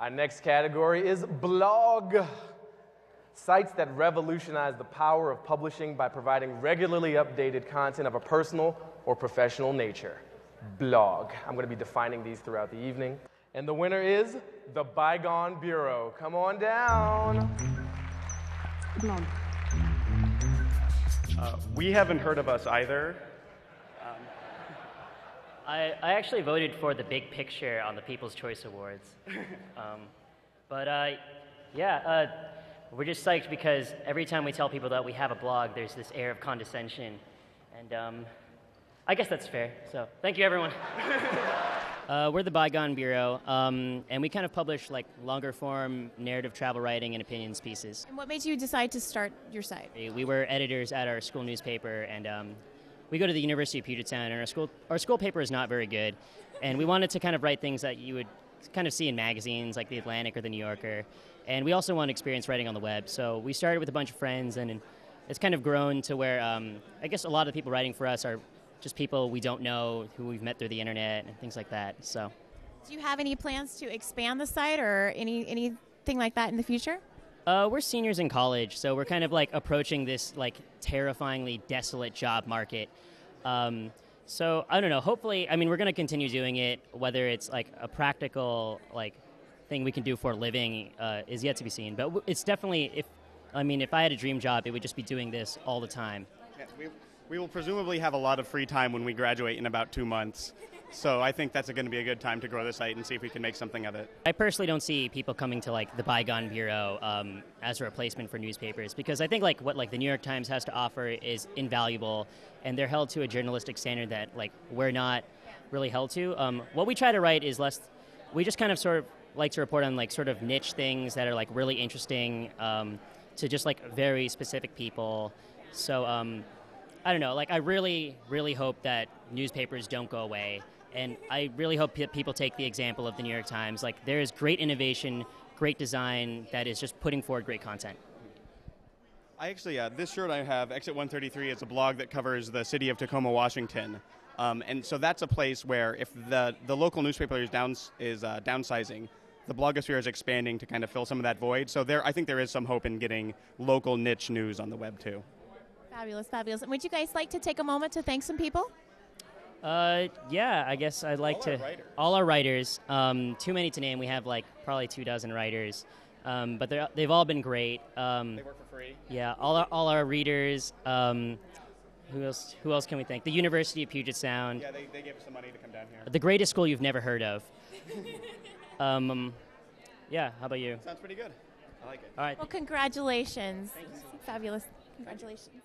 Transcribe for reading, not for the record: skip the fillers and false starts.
Our next category is blog. Sites that revolutionize the power of publishing by providing regularly updated content of a personal or professional nature. Blog. I'm going to be defining these throughout the evening. And the winner is the Bygone Bureau. Come on down. Blog. We haven't heard of us either. I actually voted for the big picture on the People's Choice Awards. We're just psyched because every time we tell people that we have a blog, there's this air of condescension. And I guess that's fair. So thank you, everyone. We're the Bygone Bureau, and we kind of publish like longer form narrative travel writing and opinions pieces. And what made you decide to start your site? We were editors at our school newspaper, and we go to the University of Puget Sound, and our school paper is not very good. And we wanted to kind of write things that you would kind of see in magazines like The Atlantic or The New Yorker. And we also want experience writing on the web. So we started with a bunch of friends, and it's kind of grown to where I guess a lot of the people writing for us are just people we don't know who we've met through the internet and things like that. So, do you have any plans to expand the site or anything like that in the future? We're seniors in college, so we're kind of like approaching this like terrifyingly desolate job market. So I don't know. Hopefully, I mean, we're going to continue doing it. Whether it's like a practical like thing we can do for a living is yet to be seen. But it's definitely if I had a dream job, it would just be doing this all the time. Yeah, we will presumably have a lot of free time when we graduate in about 2 months. So I think that's going to be a good time to grow the site and see if we can make something of it. I personally don't see people coming to like the Bygone Bureau as a replacement for newspapers, because I think like what like the New York Times has to offer is invaluable, and they're held to a journalistic standard that like we're not really held to. What we try to write is we just kind of sort of like to report on like sort of niche things that are like really interesting to just like very specific people. So I don't know, like I really, really hope that newspapers don't go away. And I really hope people take the example of the New York Times. Like, there is great innovation, great design that is just putting forward great content. I actually, this shirt I have, Exit 133, is a blog that covers the city of Tacoma, Washington. And so that's a place where if the local newspaper is downsizing, the blogosphere is expanding to kind of fill some of that void. So I think there is some hope in getting local niche news on the web, too. Fabulous, fabulous. And would you guys like to take a moment to thank some people? Yeah, I guess I'd like to. All our writers. Too many to name. We have like probably 24 writers, but they've all been great. They work for free. Yeah, all our readers. Who else can we thank? The University of Puget Sound. Yeah, they gave us some money to come down here. The greatest school you've never heard of. Yeah, how about you? Sounds pretty good. I like it. All right. Well, congratulations. Thank you so much. Fabulous. Congratulations.